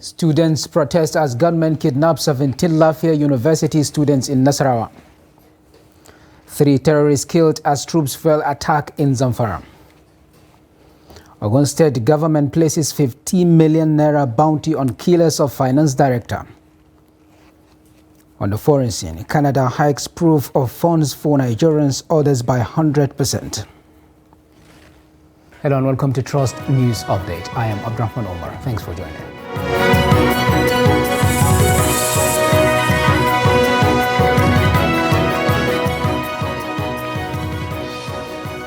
Students protest as gunmen kidnap 17 Lafayette University students in Nassarawa. 3 terrorists killed as troops fell attack in Zamfara. Ogun State government places 15 million naira bounty on killers of finance director. On the foreign scene, Canada hikes proof of funds for Nigerians orders by 100%. Hello and welcome to Trust News Update. I am Abdurrahman Omar. Thanks for joining.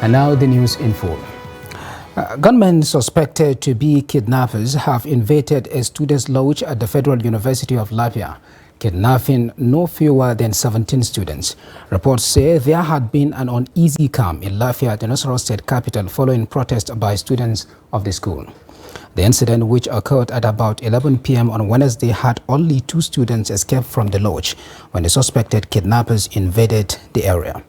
And now the news in full. Gunmen suspected to be kidnappers have invaded a students' lodge at the Federal University of Lafayette, kidnapping no fewer than 17 students. Reports say there had been an uneasy calm in Lafayette, the Nassarawa state capital, following protests by students of the school. The incident, which occurred at about 11 p.m. on Wednesday, had only 2 students escape from the lodge when the suspected kidnappers invaded the area.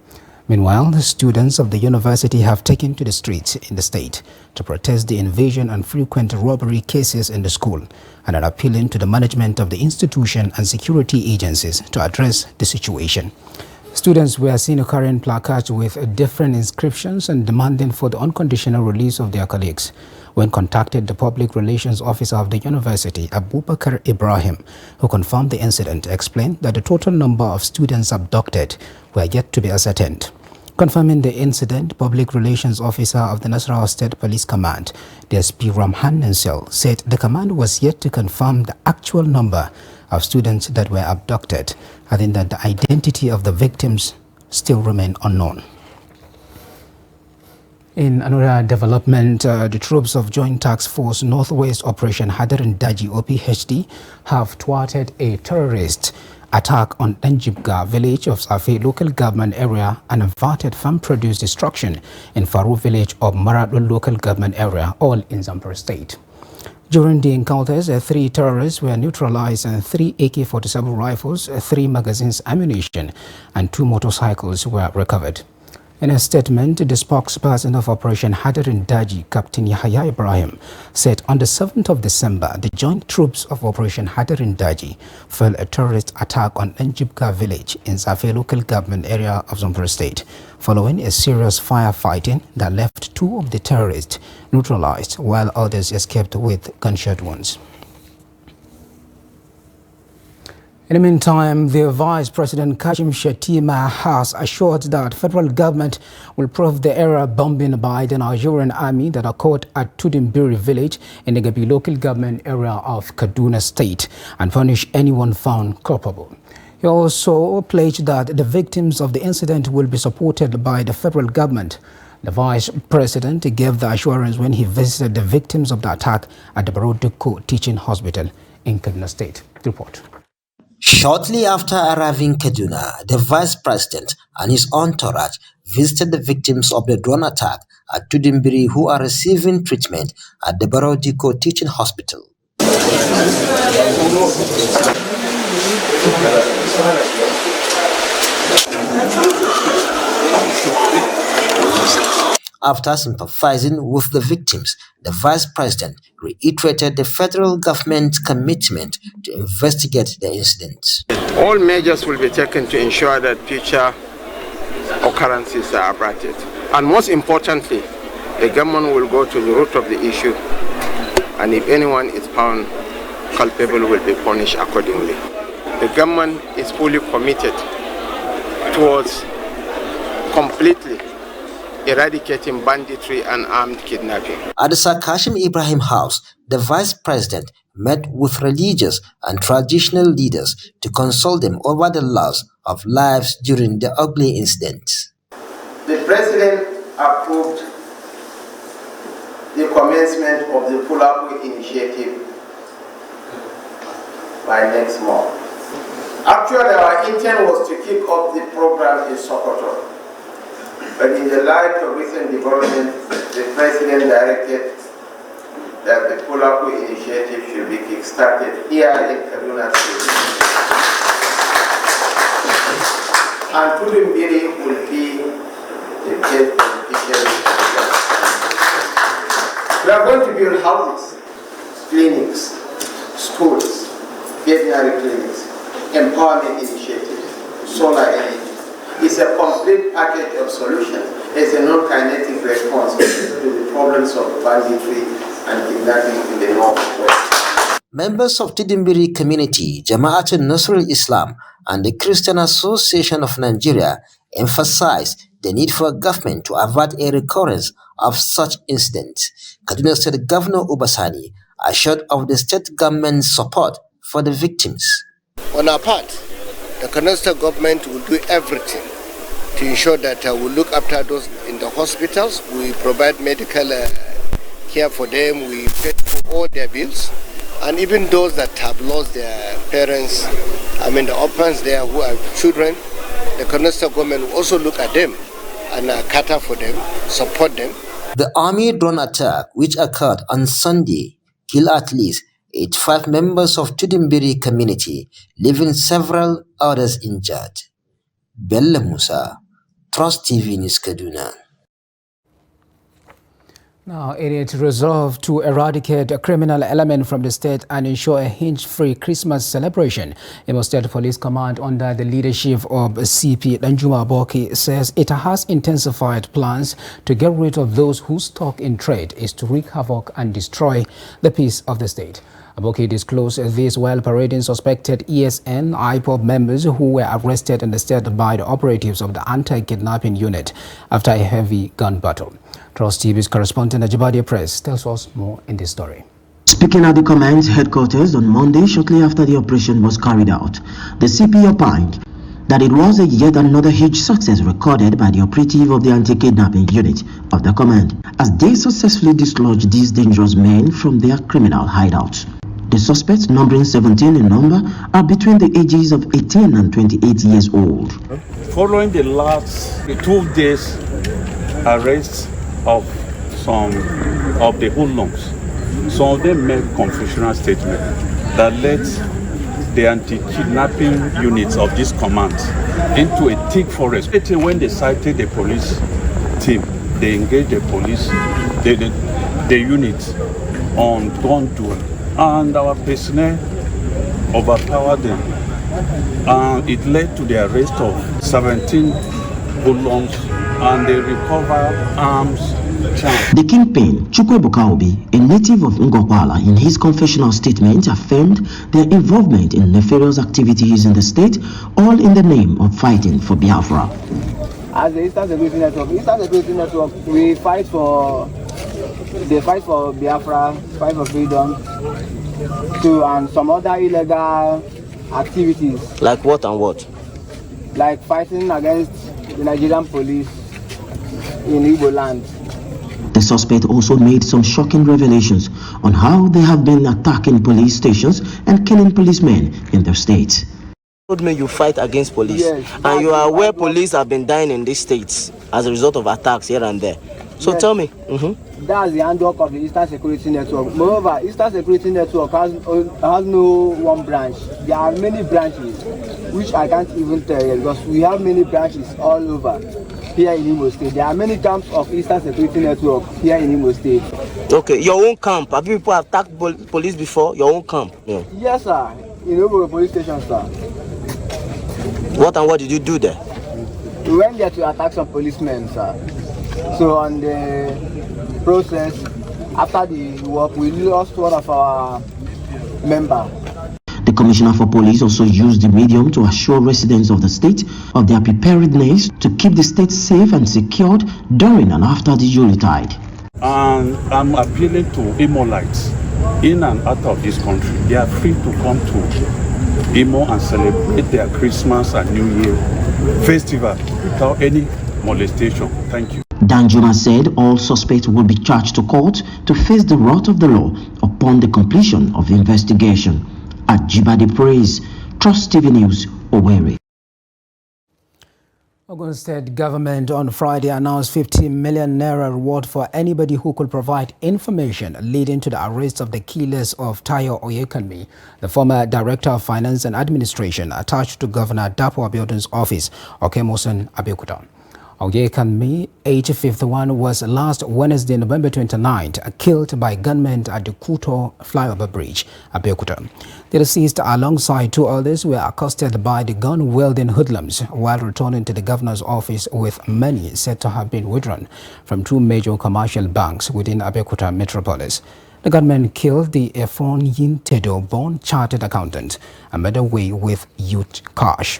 Meanwhile, the students of the university have taken to the streets in the state to protest the invasion and frequent robbery cases in the school and are appealing to the management of the institution and security agencies to address the situation. Students were seen carrying placards with different inscriptions and demanding for the unconditional release of their colleagues. When contacted, the public relations officer of the university, Abubakar Ibrahim, who confirmed the incident, explained that the total number of students abducted were yet to be ascertained. Confirming the incident, public relations officer of the Nassarawa State Police Command, DSP Ramhan Nansel, said the command was yet to confirm the actual number of students that were abducted, adding that the identity of the victims still remain unknown. In another development, the troops of Joint Task Force Northwest Operation Hadarin Daji OPHD have thwarted a terrorist attack on Danjibga village of Safi local government area and averted farm produce destruction in Faru village of Maradul local government area, all in Zamfara state. During the encounters, 3 terrorists were neutralized and 3 AK-47 rifles, 3 magazines ammunition and 2 motorcycles were recovered. In a statement, the spokesperson of Operation Hadarin Daji, Captain Yahya Ibrahim, said on the 7th of December, the joint troops of Operation Hadarin Daji fell a terrorist attack on Njibka village in Safi local government area of Zamfara state, following a serious firefighting that left 2 of the terrorists neutralized while others escaped with gunshot wounds. In the meantime, the Vice President Kashim Shettima has assured that federal government will probe the aerial bombing by the Nigerian army that occurred at Tudimbiri village in the Gabi local government area of Kaduna state and punish anyone found culpable. He also pledged that the victims of the incident will be supported by the federal government. The Vice President gave the assurance when he visited the victims of the attack at the Barodiko Teaching Hospital in Kaduna state. Report. Shortly after arriving Kaduna, the Vice President and his entourage visited the victims of the drone attack at Tudimbiri who are receiving treatment at the Barodiko Teaching Hospital. After sympathizing with the victims, the Vice President reiterated the federal government's commitment to investigate the incident. All measures will be taken to ensure that future occurrences are averted. And most importantly, the government will go to the root of the issue, and if anyone is found culpable will be punished accordingly. The government is fully committed towards completely eradicating banditry and armed kidnapping. At the Sir Kashim Ibrahim House, the Vice President met with religious and traditional leaders to consult them over the loss of lives during the ugly incident. The President approved the commencement of the Pulaku initiative by next month. Actually, our intent was to kick off the program in Sokoto. But in the light of recent developments, the President directed that the Pulaku initiative should be kick-started here in Kaduna State. And Tudimbiri will be the best beneficiary. We are going to build houses, clinics, schools, veterinary clinics, empowerment initiatives, solar energy. It's a complete package of solutions. It's a non-kinetic response to the problems of banditry and kidnapping in the northwest. Members of Tidimbiri community, Jama'at Nassarawa Islam, and the Christian Association of Nigeria emphasized the need for government to avert a recurrence of such incidents. Kaduna State Governor Ubasani assured of the state government's support for the victims. On our part, the Kaduna State government will do everything to ensure that we look after those in the hospitals. We provide medical care for them. We pay for all their bills. And even those that have lost their parents, the orphans there who have children, the Kaduna State government will also look at them and cater for them, support them. The army drone attack, which occurred on Sunday, killed at least 85 members of Tidimbiri community, leaving several others injured. Bella Musa, Trust TV News, Kaduna. Now, in its resolve to eradicate a criminal element from the state and ensure a hinge-free Christmas celebration, Imo State Police Command, under the leadership of CP Danjuma Boki, says it has intensified plans to get rid of those whose stock in trade is to wreak havoc and destroy the peace of the state. Aboki disclosed this while parading suspected ESN IPOB members who were arrested in the state by the operatives of the anti-kidnapping unit after a heavy gun battle. Trust TV's correspondent Ajibade Press tells us more in this story. Speaking at the command's headquarters on Monday, shortly after the operation was carried out, the CP opined that it was yet another huge success recorded by the operative of the anti-kidnapping unit of the command, as they successfully dislodged these dangerous men from their criminal hideouts. The suspects, numbering 17 in number, are between the ages of 18 and 28 years old. Following the last 12 days arrest of some of the hoodlums, some of them made confessional statements that led the anti-kidnapping units of this command into a thick forest. When they sighted the police team, they engaged the police, the unit on gun duel, and our personnel overpowered them. And it led to the arrest of 17 hoodlums, and they recovered arms. The kingpin, Chukwuebuka Obi, a native of Ngopala, in his confessional statement affirmed their involvement in nefarious activities in the state, all in the name of fighting for Biafra. As the Eastern Security Network, we fight for Biafra, fight for freedom, and some other illegal activities. Like what and what? Like fighting against the Nigerian police in Igbo land. The suspect also made some shocking revelations on how they have been attacking police stations and killing policemen in their state. You told me you fight against police, yes, and you are aware police have been dying in these states as a result of attacks here and there. So yes, tell me. That's the handwork of the Eastern Security Network. Moreover, Eastern Security Network has no one branch. There are many branches, which I can't even tell you, because we have many branches all over here in Imo State. There are many camps of Eastern Security Network here in Imo State. Okay, your own camp. Have people attacked police before? Your own camp? Yeah. Yes, sir. In Ogo police station, sir. What and what did you do there? We went there to attack some policemen, sir. So on the process, after the work, we lost one of our members. The Commissioner for Police also used the medium to assure residents of the state of their preparedness to keep the state safe and secured during and after the Yuletide. And I'm appealing to Imolites in and out of this country. They are free to come to Imo and celebrate their Christmas and New Year festival without any molestation. Thank you. Danjuma said all suspects will be charged to court to face the wrath of the law upon the completion of the investigation. Ajibade Praise, Trust TV News, Owerri. Ogun State government on Friday announced 50 million naira reward for anybody who could provide information leading to the arrest of the killers of Tayo Oyekanmi, the former Director of Finance and Administration attached to Governor Dapo Abiodun's office, Okemoson Abeokuta. Oyekanmi, age 51, was last Wednesday, November 29th, killed by gunmen at the Kuto flyover bridge, Abeokuta. The deceased, alongside two others, were accosted by the gun-wielding hoodlums while returning to the governor's office, with many said to have been withdrawn from two major commercial banks within Abeokuta metropolis. The gunmen killed the Efon Yin Tedo-born chartered accountant and made away with youth cash.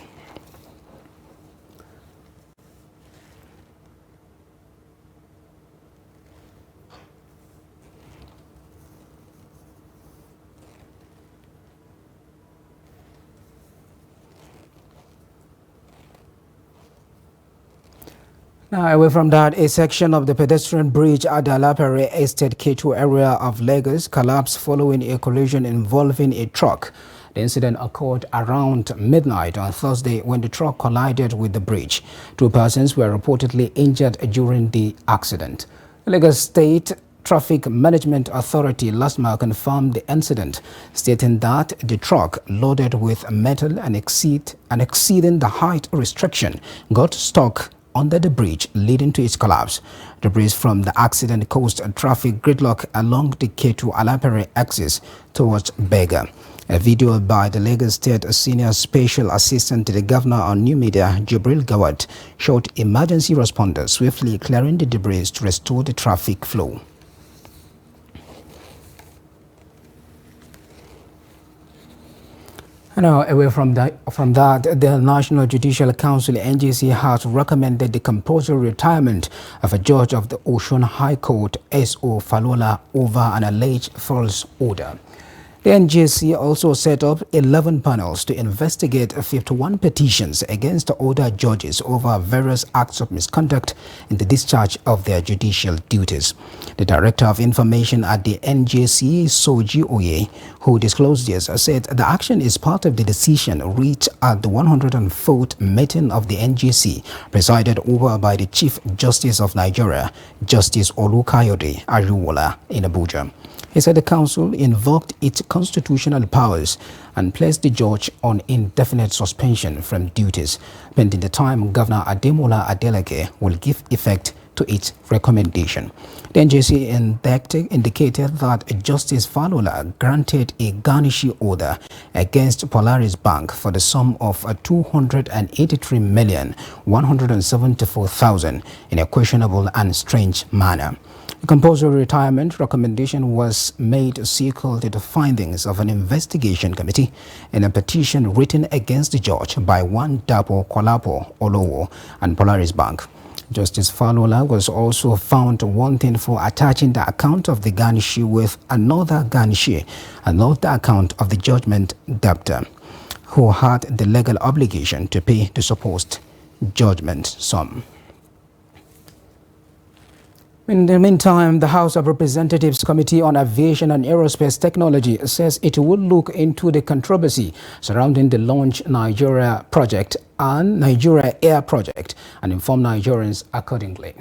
Now, away from that, a section of the pedestrian bridge at the Alapere Estate K2 area of Lagos collapsed following a collision involving a truck. The incident occurred around midnight on Thursday when the truck collided with the bridge. Two persons were reportedly injured during the accident. The Lagos State Traffic Management Authority last month confirmed the incident, stating that the truck, loaded with metal and exceeding the height restriction, got stuck under the bridge, leading to its collapse. Debris from the accident caused traffic gridlock along the K2 Alapere axis towards Bega. A video by the Lagos State Senior Special Assistant to the Governor on New Media, Jibril Gawat, showed emergency responders swiftly clearing the debris to restore the traffic flow. Now, away from that, the National Judicial Council (NJC) has recommended the compulsory retirement of a judge of the Osun High Court, S.O. Falola, over an alleged false order. The NJC also set up 11 panels to investigate 51 petitions against older judges over various acts of misconduct in the discharge of their judicial duties. The Director of Information at the NJC, Soji Oye, who disclosed this, said the action is part of the decision reached at the 104th meeting of the NJC, presided over by the Chief Justice of Nigeria, Justice Olukayode Ariwola, in Abuja. He said the council invoked its constitutional powers and placed the judge on indefinite suspension from duties, pending the time Governor Ademola Adeleke will give effect to its recommendation. The NJC indicated that Justice Falola granted a garnishee order against Polaris Bank for the sum of 283,174,000 in a questionable and strange manner. The compulsory retirement recommendation was made sequel to the findings of an investigation committee in a petition written against the judge by one Dapo Kwalapo Olowo and Polaris Bank. Justice Falola was also found wanting for attaching the account of the garnishee with another garnishee and not the account of the judgment debtor, who had the legal obligation to pay the supposed judgment sum. In the meantime, the House of Representatives Committee on Aviation and Aerospace Technology says it will look into the controversy surrounding the Launch Nigeria project and Nigeria Air project and inform Nigerians accordingly.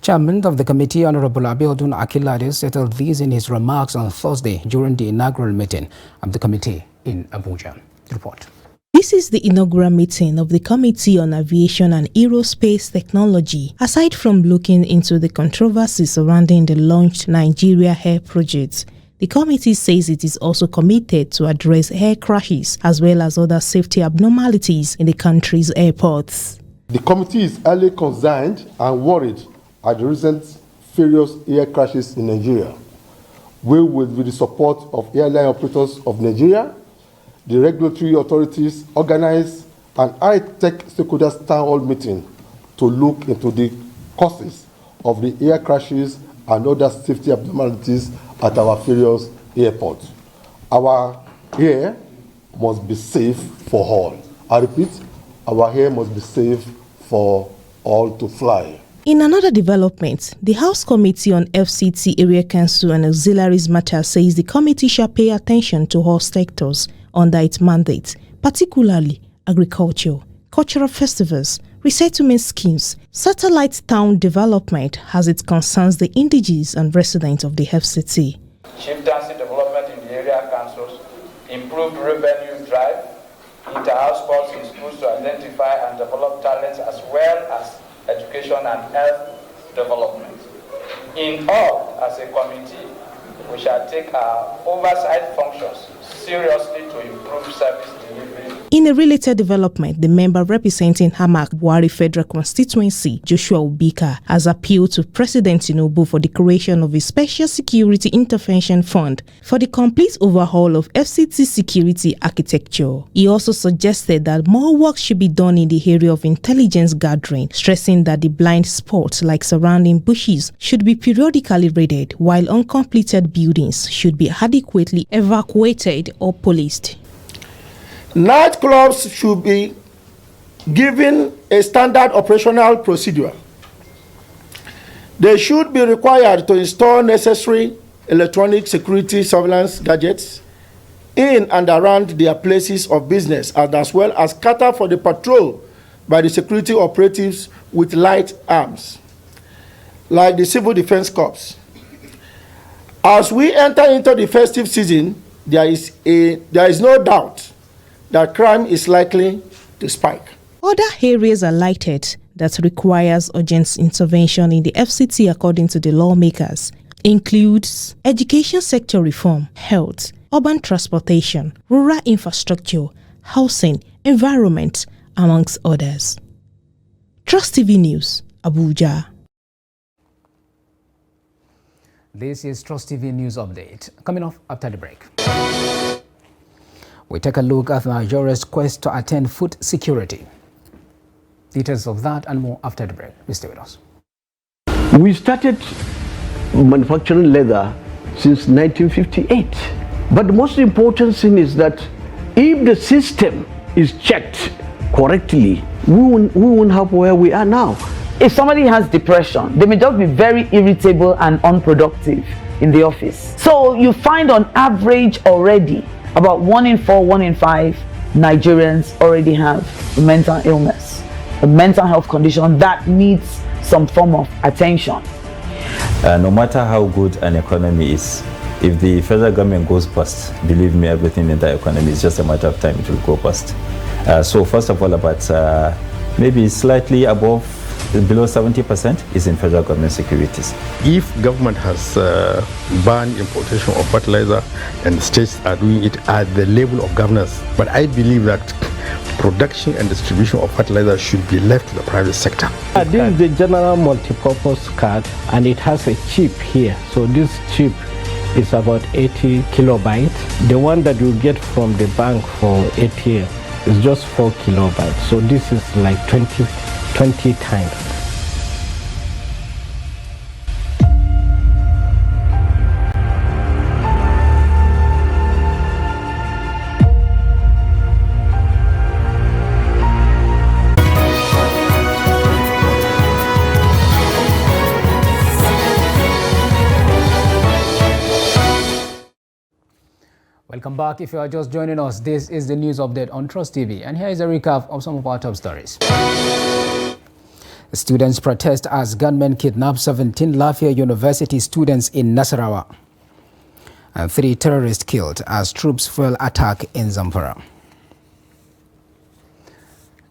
Chairman of the committee, Honorable Abiodun Akilade, settled these in his remarks on Thursday during the inaugural meeting of the committee in Abuja. Report. This is the inaugural meeting of the Committee on Aviation and Aerospace Technology. Aside from looking into the controversy surrounding the Launch Nigeria Air project, the committee says it is also committed to address air crashes as well as other safety abnormalities in the country's airports. The committee is highly concerned and worried at the recent various air crashes in Nigeria. We, with the support of airline operators of Nigeria, the regulatory authorities, organize an high-tech stakeholders town hall meeting to look into the causes of the air crashes and other safety abnormalities at our various airports. Our air must be safe for all. I repeat, our air must be safe for all to fly. In another development, the House Committee on FCT Area Council and Auxiliaries Matter says the committee shall pay attention to all sectors under its mandate, particularly agriculture, cultural festivals, resettlement schemes, satellite town development as it concerns the indigenous and residents of the FCT. Chieftaincy development in the area councils, improved revenue drive, inter-house sports in schools to identify and develop talents as well as education, and health development. In all, as a committee, we shall take our oversight functions seriously to improve service delivery. In a related development, the member representing Hamak Buhari Federal Constituency, Joshua Ubika, has appealed to President Tinubu for the creation of a Special Security Intervention Fund for the complete overhaul of FCT security architecture. He also suggested that more work should be done in the area of intelligence gathering, stressing that the blind spots like surrounding bushes should be periodically raided, while uncompleted buildings should be adequately evacuated or policed. Nightclubs should be given a standard operational procedure. They should be required to install necessary electronic security surveillance gadgets in and around their places of business, as well as cater for the patrol by the security operatives with light arms, like the Civil Defense Corps. As we enter into the festive season, there is no doubt that crime is likely to spike. Other areas are lighted that requires urgent intervention in the FCT according to the lawmakers includes education sector reform, health, urban transportation, rural infrastructure, housing, environment, amongst others. Trust TV News, Abuja. This is Trust TV News Update. Coming off after the break. We take a look at Nigeria's quest to attain food security. Details of that and more after the break. Please stay with us. We started manufacturing leather since 1958. But the most important thing is that if the system is checked correctly, we won't have where we are now. If somebody has depression, they may just be very irritable and unproductive in the office. So you find on average already about 1 in 4, 1 in 5 Nigerians already have a mental illness, a mental health condition that needs some form of attention. No matter how good an economy is, if the federal government goes bust, believe me, everything in the economy is just a matter of time it will go bust. So first of all, about maybe slightly above, below 70% is in federal government securities. If government has banned importation of fertilizer and states are doing it at the level of governance, but I believe that production and distribution of fertilizer should be left to the private sector. This is the general multi-purpose card and it has a chip here. So this chip is about 80 kilobytes. The one that you get from the bank for ATM is just 4 kilobytes. So this is like 20 times. Welcome back. If you are just joining us, this is the news update on Trust TV, and here is a recap of some of our top stories. Students protest as gunmen kidnap 17 Lafayette University students in Nassarawa, and 3 terrorists killed as troops fuel attack in Zamfara.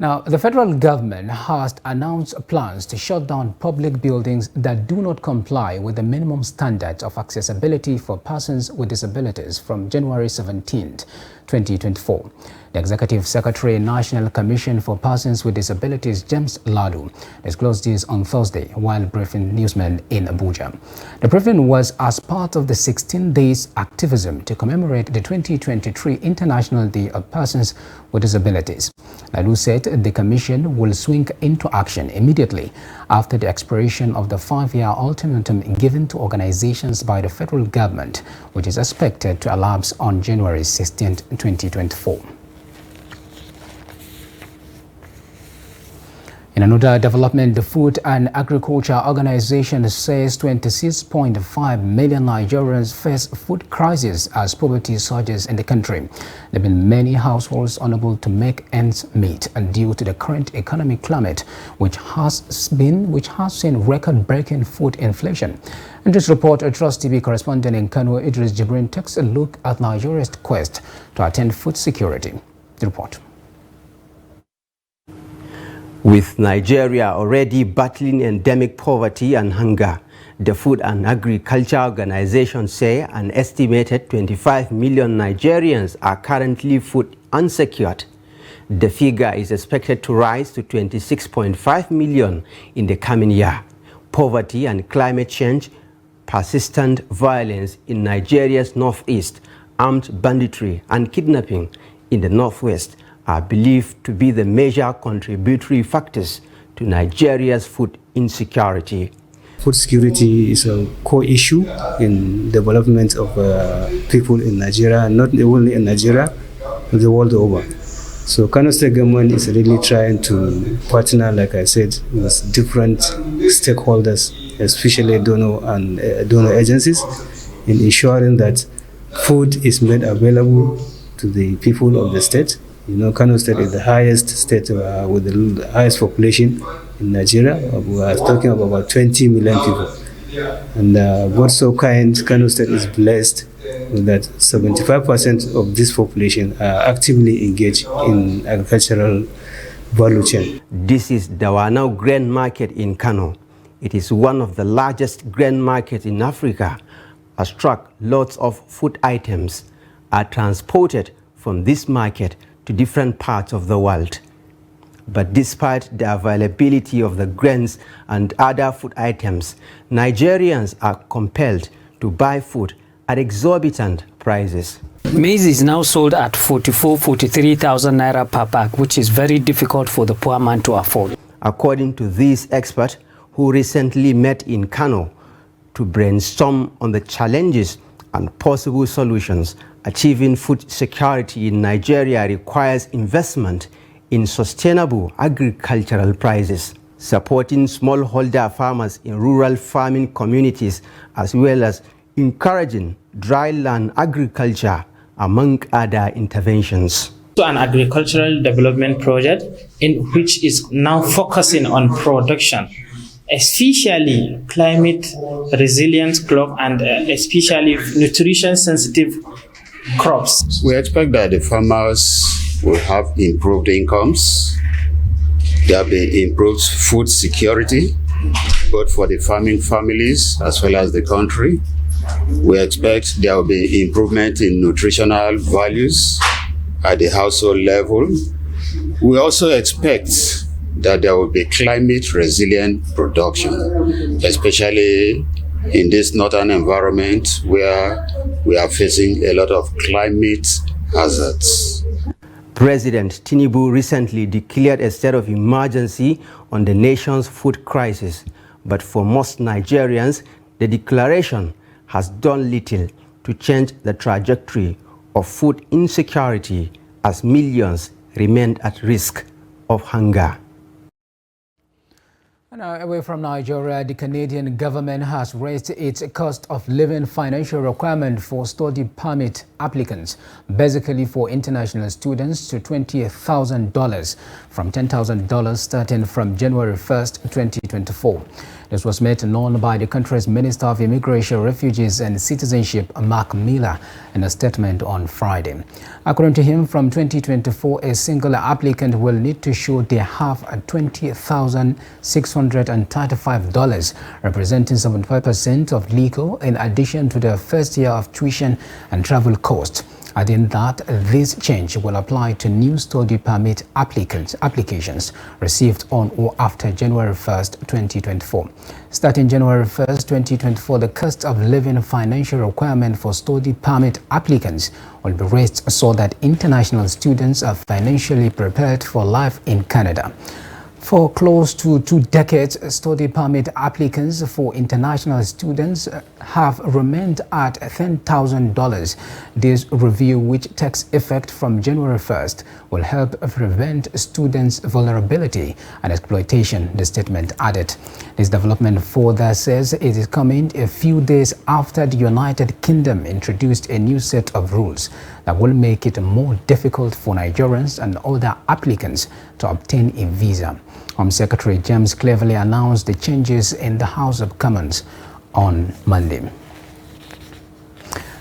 Now, the federal government has announced plans to shut down public buildings that do not comply with the minimum standards of accessibility for persons with disabilities from January 17, 2024. The Executive Secretary, National Commission for Persons with Disabilities, James Ladu, disclosed this on Thursday while briefing newsmen in Abuja. The briefing was as part of the 16 days activism to commemorate the 2023 International Day of Persons with Disabilities. Ladu said the Commission will swing into action immediately after the expiration of the 5-year ultimatum given to organizations by the federal government, which is expected to elapse on January 16, 2024. In another development, the Food and Agriculture Organization says 26.5 million Nigerians face food crisis as poverty surges in the country. There have been many households unable to make ends meet and due to the current economic climate, which has seen record-breaking food inflation. In this report, a Trust TV correspondent in Kano, Idris Jibrin, takes a look at Nigeria's quest to attain food security. The report. With Nigeria already battling endemic poverty and hunger, the Food and Agriculture Organization say an estimated 25 million Nigerians are currently food unsecured. The figure is expected to rise to 26.5 million in the coming year. Poverty and climate change, persistent violence in Nigeria's northeast, armed banditry and kidnapping in the northwest are believed to be the major contributory factors to Nigeria's food insecurity. Food security is a core issue in development of people in Nigeria, not only in Nigeria, but the world over. So Kano State government is really trying to partner, like I said, with different stakeholders, especially donor agencies, in ensuring that food is made available to the people of the state. You know, Kano State is the highest state with the highest population in Nigeria. We are talking about 20 million people. And God so kind, Kano State is blessed that 75% of this population are actively engaged in agricultural value chain. This is Dawanau Grain Market in Kano. It is one of the largest grain markets in Africa. As truck loads of food items are transported from this market to different parts of the world. But despite the availability of the grains and other food items, Nigerians are compelled to buy food at exorbitant prices. Maize is now sold at 43,000 naira per bag, which is very difficult for the poor man to afford. According to this expert, who recently met in Kano to brainstorm on the challenges and possible solutions, achieving food security in Nigeria requires investment in sustainable agricultural prices, supporting smallholder farmers in rural farming communities, as well as encouraging dry land agriculture, among other interventions. An agricultural development project in which is now focusing on production, especially climate resilient crop and especially nutrition sensitive crops. We expect that the farmers will have improved incomes. There will be improved food security, both for the farming families as well as the country. We expect there will be improvement in nutritional values at the household level. We also expect that there will be climate resilient production, especially in this northern environment where we are facing a lot of climate hazards. President Tinubu recently declared a state of emergency on the nation's food crisis, but for most Nigerians, the declaration has done little to change the trajectory of food insecurity as millions remain at risk of hunger. Now, away from Nigeria, the Canadian government has raised its cost of living financial requirement for study permit applicants, basically for international students, to $20,000 from $10,000 starting from January 1st, 2024. This was made known by the country's Minister of Immigration, Refugees and Citizenship, Mark Miller, in a statement on Friday. According to him, from 2024, a single applicant will need to show they have $20,635, representing 75% of legal, in addition to the first year of tuition and travel costs. Adding that this change will apply to new study permit applications received on or after January 1st, 2024. Starting January 1st, 2024, the cost of living financial requirement for study permit applicants will be raised so that international students are financially prepared for life in Canada. For close to 2 decades, study permit applicants for international students have remained at $10,000. This review, which takes effect from January 1st, will help prevent students' vulnerability and exploitation, the statement added. This development further says it is coming a few days after the United Kingdom introduced a new set of rules that will make it more difficult for Nigerians and other applicants to obtain a visa. Home Secretary James Cleverly announced the changes in the House of Commons on Monday.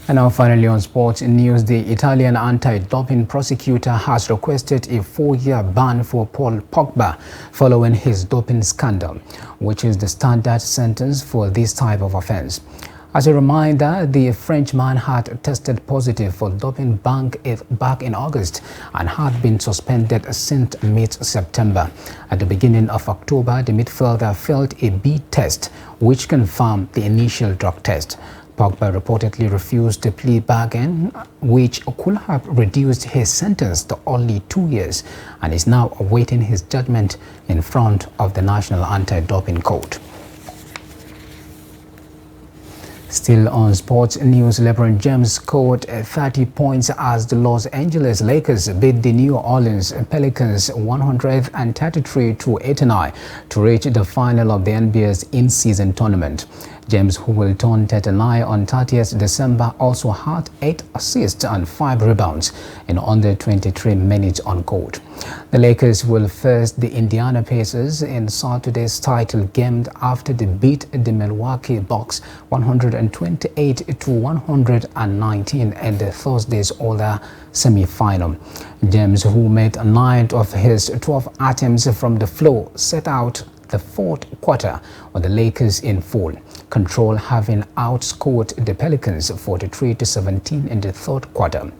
And now finally on sports news, the Italian anti-doping prosecutor has requested a 4-year ban for Paul Pogba following his doping scandal, which is the standard sentence for this type of offense. As a reminder, the Frenchman had tested positive for doping back in August and had been suspended since mid-September. At the beginning of October, the midfielder failed a B test, which confirmed the initial drug test. Pogba reportedly refused to plea bargain, which could have reduced his sentence to only 2 years, and is now awaiting his judgment in front of the National Anti-Doping Court. Still on sports news, LeBron James scored 30 points as the Los Angeles Lakers beat the New Orleans Pelicans 133-89 to reach the final of the NBA's in-season tournament. James, who will turn 39 on 30th December, also had 8 assists and 5 rebounds in under 23 minutes on court. The Lakers will face the Indiana Pacers in Saturday's title game after they beat the Milwaukee Bucks 128-119 in the Thursday's other semi-final. James, who made 9 of his 12 attempts from the floor, set out the fourth quarter with the Lakers in full control, having outscored the Pelicans 43-17 in the third quarter. In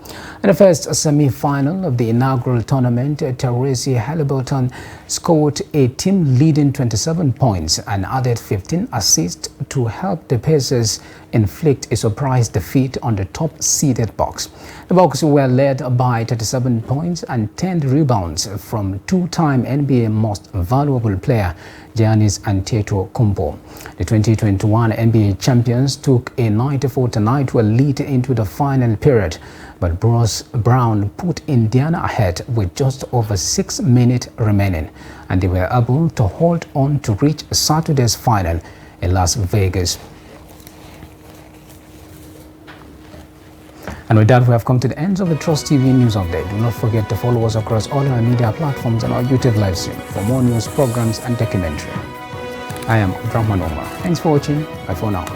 the first semi-final of the inaugural tournament, Tyrese Haliburton scored a team-leading 27 points and added 15 assists to help the Pacers inflict a surprise defeat on the top-seeded Bucks. The Bucks were led by 37 points and 10 rebounds from two-time NBA Most Valuable Player Giannis Antetokounmpo. The 2021 NBA champions took a 94-92 lead into the final period, but Bruce Brown put Indiana ahead with just over 6 minutes remaining, and they were able to hold on to reach Saturday's final in Las Vegas. And with that, we have come to the end of the Trust TV News Update. Do not forget to follow us across all our media platforms and our YouTube live stream for more news, programs, and documentary. I am Abdurrahman Omar. Thanks for watching. Bye for now.